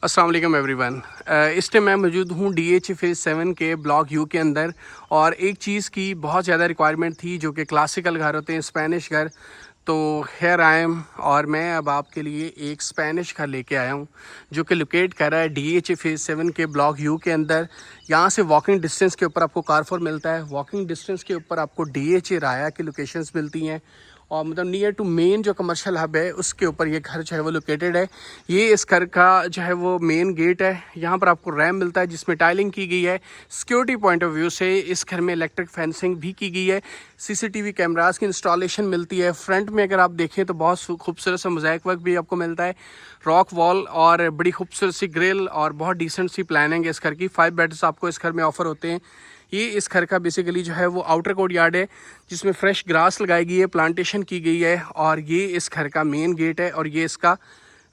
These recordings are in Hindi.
अस्सलाम वालेकुम एवरीवन। इस टाइम मैं मौजूद हूँ DH फेज़ 7 के ब्लॉक यू के अंदर। और एक चीज़ की बहुत ज़्यादा रिक्वायरमेंट थी जो कि क्लासिकल घर होते हैं, स्पेनिश घर। तो हेयर आई एम और मैं अब आपके लिए एक स्पेनिश घर लेके आया हूँ जो कि लोकेट कर रहा है DH फेज़ 7 के ब्लॉक यू के अंदर। यहाँ से वॉकिंग डिस्टेंस के ऊपर आपको कारफोर मिलता है, वॉकिंग डिस्टेंस के ऊपर आपको DH राया की लोकेशंस मिलती हैं और मतलब नियर टू मेन जो कमर्शियल हब है उसके ऊपर ये घर जो है वो लोकेटेड है। ये इस घर का जो है वो मेन गेट है। यहाँ पर आपको रैम मिलता है जिसमें टाइलिंग की गई है। सिक्योरिटी पॉइंट ऑफ व्यू से इस घर में इलेक्ट्रिक फेंसिंग भी की गई है। CCTV कैमरास की इंस्टॉलेशन मिलती है। फ्रंट में अगर आप देखें तो बहुत खूबसूरत सा मोज़ाइक वर्क भी आपको मिलता है, रॉक वॉल और बड़ी खूबसूरत सी ग्रिल और बहुत डिसेंट सी प्लानिंग है इस घर की। 5 बेड्स आपको इस घर में ऑफर होते हैं। ये इस घर का बेसिकली जो है वो आउटर कोर्ट यार्ड है जिसमें फ्रेश ग्रास लगाई गई है, प्लांटेशन की गई है और ये इस घर का मेन गेट है और ये इसका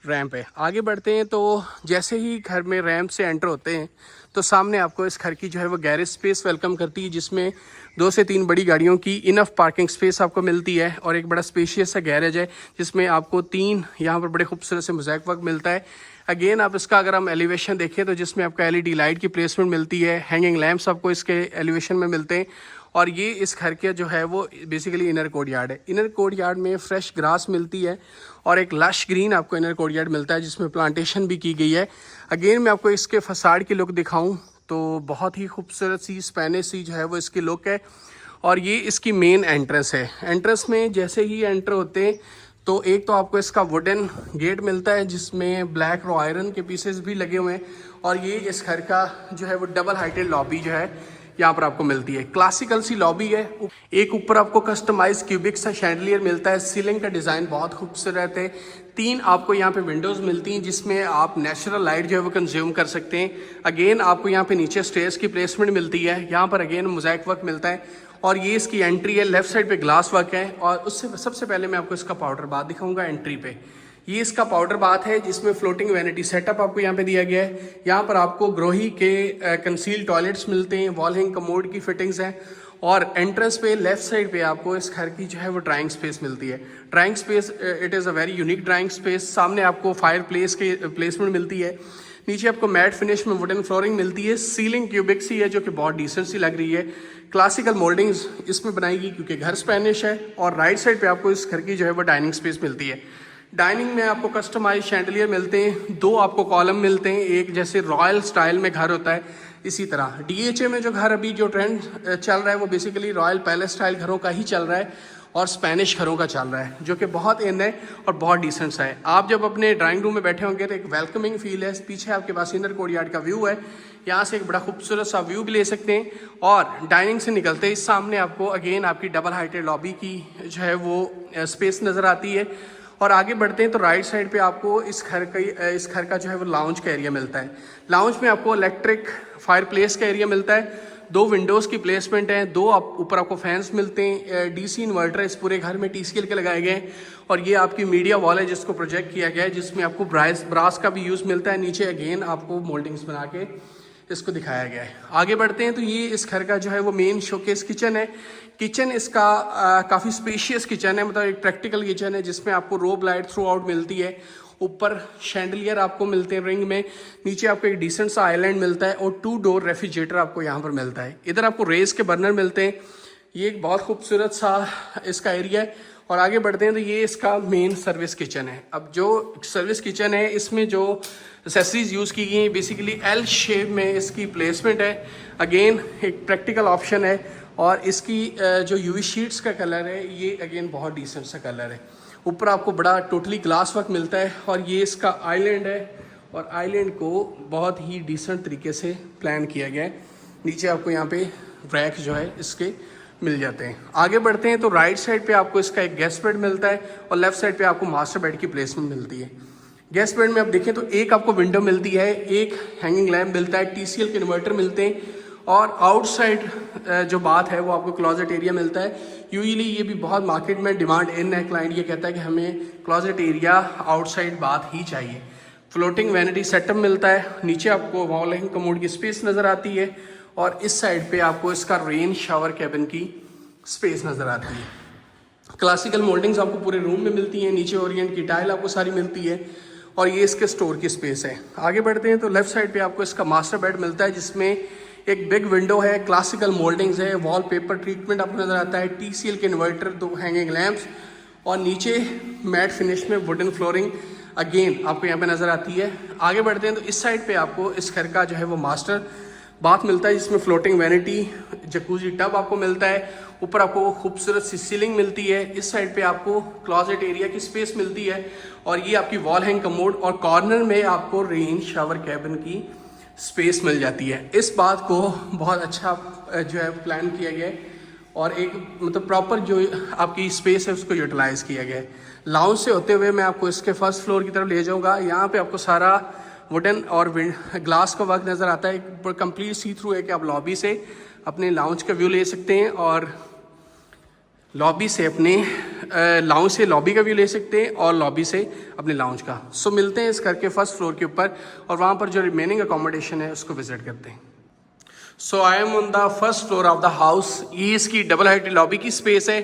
रैंप है। आगे बढ़ते हैं तो जैसे ही घर में रैंप से एंटर होते हैं तो सामने आपको इस घर की जो है वो गैरेज स्पेस वेलकम करती है जिसमें 2 से 3 बड़ी गाड़ियों की इनफ पार्किंग स्पेस आपको मिलती है और एक बड़ा स्पेशियस सा गैरेज है जिसमें आपको 3 यहाँ पर बड़े खूबसूरत से मोज़ाइक वर्क मिलता है। अगेन आप इसका अगर हम एलिवेशन देखें तो जिसमें आपका LED लाइट की प्लेसमेंट मिलती है, हैंगिंग लैंप्स आपको इसके एलिवेशन में मिलते हैं। और ये इस घर के जो है वो बेसिकली इनर कोर्ट यार्ड है। इनर कोर्ट यार्ड में फ्रेश ग्रास मिलती है और एक लश ग्रीन आपको इनर कोर्ट यार्ड मिलता है जिसमें प्लांटेशन भी की गई है। अगेन मैं आपको इसके फसाड की लुक दिखाऊं तो बहुत ही खूबसूरत सी स्पेनिश सी जो है वो इसकी लुक है और ये इसकी मेन एंट्रेंस है। एंट्रेंस में जैसे ही एंटर होते हैं तो एक तो आपको इसका वुडन गेट मिलता है जिसमें ब्लैक रो आयरन के पीसेस भी लगे हुए हैं और ये इस घर का जो है वो डबल हाइटेड लॉबी जो है यहाँ पर आपको मिलती है। क्लासिकल सी लॉबी है। एक ऊपर आपको कस्टमाइज क्यूबिक सा शैंडलियर मिलता है। सीलिंग का डिज़ाइन बहुत खूबसूरत है। 3 आपको यहाँ पे विंडोज़ मिलती हैं जिसमें आप नेचुरल लाइट जो है वो कंज्यूम कर सकते हैं। अगेन आपको यहाँ पे नीचे स्टेयर्स की प्लेसमेंट मिलती है। यहाँ पर अगेन मोज़ाइक वर्क मिलता है और ये इसकी एंट्री है। लेफ्ट साइड पे ग्लास वर्क है और उससे सबसे पहले मैं आपको इसका पाउडर बाथ दिखाऊंगा एंट्री पे। ये इसका पाउडर बाथ है जिसमें फ्लोटिंग वैनिटी सेटअप आपको यहाँ पे दिया गया है। यहाँ पर आपको ग्रोही के कंसील टॉयलेट्स मिलते हैं, वॉल हैंग कमोड की फिटिंग्स हैं और एंट्रेंस पे लेफ्ट साइड पे आपको इस घर की जो है वो ड्राइंग स्पेस मिलती है। Drawing space it is a very unique drawing space. सामने आपको फायर प्लेस के प्लेसमेंट मिलती है। नीचे आपको मैट फिनिश में वुडन फ्लोरिंग मिलती है। सीलिंग क्यूबिक सी है जो कि बहुत डिसेंट सी लग रही है। क्लासिकल मोल्डिंग्स इसमें बनाएगी क्योंकि घर स्पेनिश है। और राइट साइड पे आपको इस घर की जो है वो डाइनिंग स्पेस मिलती है। डाइनिंग में आपको कस्टमाइज शैंडलियर मिलते हैं। 2 आपको कॉलम मिलते हैं, एक जैसे रॉयल स्टाइल में घर होता है इसी तरह। DHA में जो घर अभी जो ट्रेंड चल रहा है वो बेसिकली रॉयल पैलेस स्टाइल घरों का ही चल रहा है और स्पेनिश घरों का चल रहा है जो कि बहुत इन है और बहुत डिसेंट सा है। आप जब अपने ड्राइंग रूम में बैठे होंगे तो एक वेलकमिंग फील है। पीछे आपके पास इनर कोर्ट यार्ड का व्यू है, यहाँ से एक बड़ा खूबसूरत सा व्यू भी ले सकते हैं। और डाइनिंग से निकलते ही सामने आपको अगेन आपकी डबल हाइटेड लॉबी की जो है वो स्पेस नज़र आती है। और आगे बढ़ते हैं तो राइट साइड पे आपको इस घर का जो है वो लाउंज का एरिया मिलता है। लाउंज में आपको इलेक्ट्रिक फायर प्लेस का एरिया मिलता है। 2 विंडोज़ की प्लेसमेंट है। 2 ऊपर आपको फैंस मिलते हैं। DC इन्वर्टर इस पूरे घर में TCL के लगाए गए हैं। और ये आपकी मीडिया वॉल है जिसको प्रोजेक्ट किया गया है जिसमें आपको ब्रास का भी यूज़ मिलता है। नीचे अगेन आपको मोल्डिंग्स बना के इसको दिखाया गया है। आगे बढ़ते हैं तो ये इस घर का जो है वो मेन शोकेस किचन है। किचन इसका काफ़ी स्पेशियस किचन है, मतलब एक प्रैक्टिकल किचन है जिसमें आपको रोब लाइट थ्रू आउट मिलती है। ऊपर शैंडलियर आपको मिलते हैं रिंग में। नीचे आपको एक डिसेंट सा आइलैंड मिलता है और 2 डोर रेफ्रिजरेटर आपको यहाँ पर मिलता है। इधर आपको रेस के बर्नर मिलते हैं। ये एक बहुत खूबसूरत सा इसका एरिया है। और आगे बढ़ते हैं तो ये इसका मेन सर्विस किचन है। अब जो सर्विस किचन है इसमें जो एक्सेसरीज यूज़ की गई हैं बेसिकली L शेप में इसकी प्लेसमेंट है। अगेन एक प्रैक्टिकल ऑप्शन है और इसकी जो UV शीट्स का कलर है ये अगेन बहुत डिसेंट सा कलर है। ऊपर आपको बड़ा टोटली ग्लास वर्क मिलता है और ये इसका आइलैंड है और आइलैंड को बहुत ही डिसेंट तरीके से प्लान किया गया है। नीचे आपको यहाँ पे रैक जो है इसके मिल जाते हैं। आगे बढ़ते हैं तो राइट साइड पे आपको इसका एक गेस्ट बेड मिलता है और लेफ्ट साइड पे आपको मास्टर बेड की प्लेसमेंट मिलती है। गेस्ट बेड में आप देखें तो एक आपको विंडो मिलती है, एक हैंगिंग लैम्प मिलता है, TCL के इन्वर्टर मिलते हैं और आउटसाइड जो बात है वो आपको क्लॉजेट एरिया मिलता है। यूजुअली ये भी बहुत मार्केट में डिमांड इन है। क्लाइंट ये कहता है कि हमें क्लॉजेट एरिया आउटसाइड बात ही चाहिए। फ्लोटिंग वैनिटी सेटअप मिलता है। नीचे आपको वॉल हैंग कमोड की स्पेस नज़र आती है और इस साइड पे आपको इसका रेन शावर कैबिन की स्पेस नज़र आती है। क्लासिकल मोल्डिंग्स आपको पूरे रूम में मिलती हैं। नीचे ओरिएंट की टाइल आपको सारी मिलती है और ये इसके स्टोर की स्पेस है। आगे बढ़ते हैं तो लेफ्ट साइड पे आपको इसका मास्टर बेड मिलता है, जिसमें एक बिग विंडो है, क्लासिकल मोल्डिंग्स है, वॉलपेपर ट्रीटमेंट आपको नज़र आता है, TCL के इन्वर्टर, 2 हैंगिंग लैंप्स और नीचे मैट फिनिश में वुडन फ्लोरिंग अगेन आपको यहाँ पे नज़र आती है। आगे बढ़ते हैं तो इस साइड पे आपको इस घर का जो है वो मास्टर बाथ मिलता है, जिसमें फ्लोटिंग वैनिटी, जकूजी टब आपको मिलता है। ऊपर आपको खूबसूरत सी सीलिंग मिलती है। इस साइड पे आपको क्लॉजेट एरिया की स्पेस मिलती है और ये आपकी वॉल हैंग कमोड और कॉर्नर में आपको रेन शावर कैबिन की स्पेस मिल जाती है। इस बात को बहुत अच्छा जो है प्लान किया गया है और एक मतलब प्रॉपर जो आपकी स्पेस है उसको यूटिलाइज किया गया है। लाउंज से होते हुए मैं आपको इसके फर्स्ट फ्लोर की तरफ ले जाऊंगा। यहाँ पे आपको सारा वुडन और ग्लास का वर्क नज़र आता है, एक कंप्लीट सी थ्रू है कि आप लॉबी से अपने लाउंज का व्यू ले सकते हैं और लॉबी से अपने लाउंज से लॉबी का व्यू ले सकते हैं और लॉबी से अपने लाउंज का। सो मिलते हैं इस घर के फर्स्ट फ्लोर के ऊपर और वहाँ पर जो रिमेनिंग अकोमोडेशन है उसको विजिट करते हैं। So I am on the first floor of the house. ये इसकी डबल हाइट लॉबी की स्पेस है।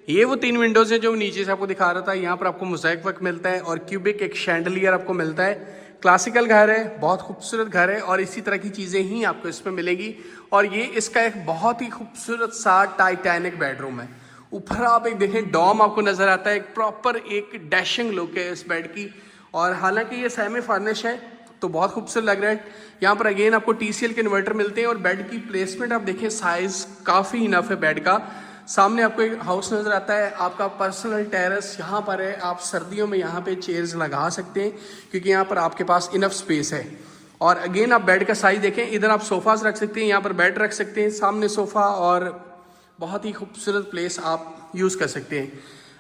ये वो 3 विंडोज़ हैं जो नीचे से आपको दिखा रहा था। यहाँ पर आपको मोज़ाइक वर्क मिलता है और क्यूबिक एक शैंडलियर आपको मिलता है। क्लासिकल घर है, बहुत खूबसूरत घर है और इसी तरह की चीज़ें ही आपको इसमें मिलेगी। और ये इसका एक बहुत ही खूबसूरत सा टाइटैनिक बेडरूम है। ऊपर आप एक देखें डॉम आपको नज़र आता है, एक प्रॉपर एक डैशिंग लुक है इस बेड की। और हालांकि ये सेमी फर्निश है तो बहुत खूबसूरत लग रहा है। यहाँ पर अगेन आपको TCL के इन्वर्टर मिलते हैं और बेड की प्लेसमेंट आप देखें, साइज़ काफ़ी इनफ है बेड का। सामने आपको एक हाउस नज़र आता है, आपका पर्सनल टेरेस यहाँ पर है। आप सर्दियों में यहाँ पे चेयर्स लगा सकते हैं क्योंकि यहाँ पर आपके पास इनफ स्पेस है। और अगेन आप बेड का साइज देखें, इधर आप सोफ़ाज रख सकते हैं, यहाँ पर बेड रख सकते हैं, सामने सोफ़ा और बहुत ही खूबसूरत प्लेस आप यूज़ कर सकते हैं।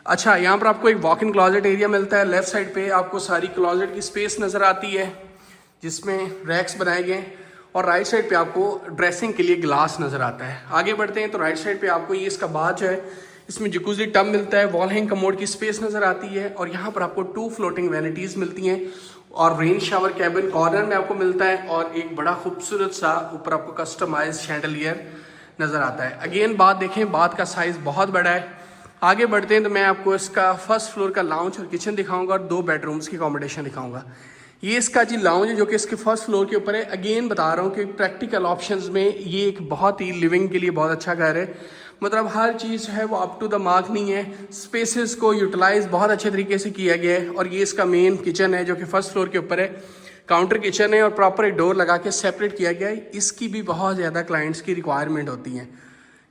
अच्छा, यहाँ पर आपको एक वॉक इन क्लॉजेट एरिया मिलता है। लेफ्ट साइड पे आपको सारी क्लॉजेट की स्पेस नज़र आती है जिसमें रैक्स बनाए गए हैं और राइट साइड पे आपको ड्रेसिंग के लिए ग्लास नज़र आता है। आगे बढ़ते हैं तो राइट साइड पे आपको ये इसका बाथ है, इसमें जकूजी टब मिलता है, वॉल हैंग कमोड की स्पेस नज़र आती है और यहाँ पर आपको 2 फ्लोटिंग वैनिटीज़ मिलती हैं और रेन शावर कैबिन कॉर्नर में आपको मिलता है और एक बड़ा खूबसूरत सा ऊपर आपको कस्टमाइज शैंडलियर नज़र आता है। अगेन बात देखें, बात का साइज़ बहुत बड़ा है। आगे बढ़ते हैं तो मैं आपको इसका फर्स्ट फ्लोर का लाउंज और किचन दिखाऊंगा और 2 बेडरूम्स की अकोमोडेशन दिखाऊंगा। ये इसका जी लाउंज है जो कि इसके फर्स्ट फ्लोर के ऊपर है। अगेन बता रहा हूँ कि प्रैक्टिकल ऑप्शंस में ये एक बहुत ही लिविंग के लिए बहुत अच्छा घर है। मतलब हर चीज़ है वो अप टू द मार्क नहीं है, स्पेसेस को यूटिलाइज बहुत अच्छे तरीके से किया गया है। और ये इसका मेन किचन है जो कि फर्स्ट फ्लोर के ऊपर है, काउंटर किचन है और प्रॉपर एक डोर लगा के सेपरेट किया गया है। इसकी भी बहुत ज़्यादा क्लाइंट्स की रिक्वायरमेंट होती हैं।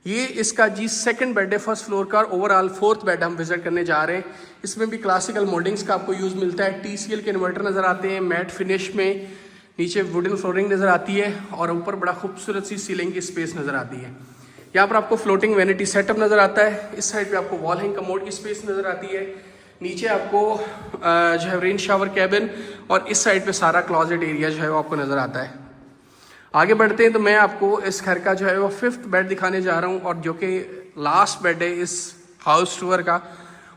ये इसका जी सेकंड बेड है फर्स्ट फ्लोर का और ओवरऑल 4th बेड हम विजिट करने जा रहे हैं। इसमें भी क्लासिकल मोल्डिंग्स का आपको यूज़ मिलता है, TCL के इन्वर्टर नज़र आते हैं, मैट फिनिश में नीचे वुडन फ्लोरिंग नज़र आती है और ऊपर बड़ा खूबसूरत सी सीलिंग की स्पेस नज़र आती है। यहाँ पर आपको फ्लोटिंग वैनिटी सेटअप नज़र आता है। इस साइड पे आपको वॉल हैंग कमोड की स्पेस नज़र आती है। नीचे आपको जो है रेन शावर कैबिन और इस साइड पे सारा क्लॉजेट एरिया जो है वो आपको नज़र आता है। आगे बढ़ते हैं तो मैं आपको इस घर का जो है वो 5th बेड दिखाने जा रहा हूँ और जो कि लास्ट बेड है इस हाउस टूर का।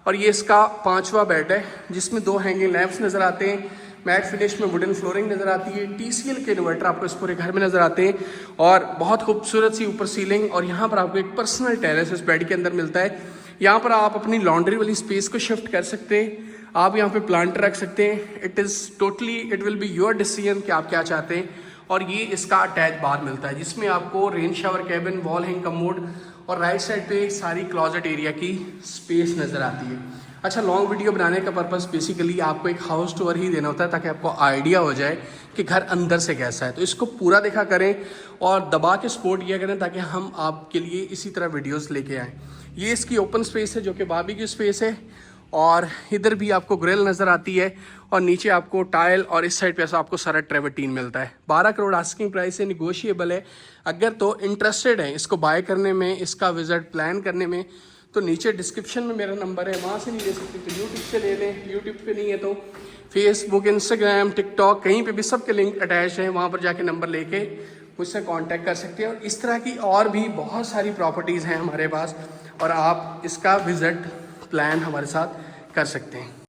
और ये इसका 5वां बेड है जिसमें 2 हैंगिंग लैंप्स नज़र आते हैं, मैट फिनिश में वुडन फ्लोरिंग नज़र आती है, TCL के इन्वर्टर आपको इस पूरे घर में नज़र आते हैं और बहुत खूबसूरत सी ऊपर सीलिंग। और यहाँ पर आपको एक पर्सनल टेरेस इस बेड के अंदर मिलता है। यहाँ पर आप अपनी लॉन्ड्री वाली स्पेस को शिफ्ट कर सकते हैं, आप यहाँ पे प्लांट रख सकते हैं। It will be your decision कि आप क्या चाहते हैं। और ये इसका अटैच बार मिलता है जिसमें आपको rain shower cabin, wall hang commode और राइट साइड पे सारी क्लॉजेट एरिया की स्पेस नज़र आती है। अच्छा, लॉन्ग वीडियो बनाने का पर्पस बेसिकली आपको एक हाउस टूर ही देना होता है ताकि आपको आइडिया हो जाए कि घर अंदर से कैसा है। तो इसको पूरा देखा करें और दबा के सपोर्ट किया करें ताकि हम आपके लिए इसी तरह वीडियोज़ लेके आएँ। ये इसकी ओपन स्पेस है जो कि बारबेक्यू की स्पेस है और इधर भी आपको ग्रिल नज़र आती है और नीचे आपको टाइल और इस साइड पे आपको सारा ट्रेवर्टीन मिलता है। 12 करोड़ आस्किंग प्राइस है, निगोशिएबल है। अगर तो इंटरेस्टेड है इसको बाय करने में, इसका विजिट प्लान करने में, तो नीचे डिस्क्रिप्शन में मेरा नंबर है, वहाँ से नहीं ले सकते तो यूट्यूब से ले लें। यूट्यूब पे नहीं है तो फेसबुक, इंस्टाग्राम, टिकटॉक कहीं पे भी सबके लिंक अटैच हैं, वहाँ पर जाके नंबर लेके मुझसे कांटेक्ट कर सकते हैं। और इस तरह की और भी बहुत सारी प्रॉपर्टीज़ हैं हमारे पास और आप इसका विजिट प्लान हमारे साथ कर सकते हैं।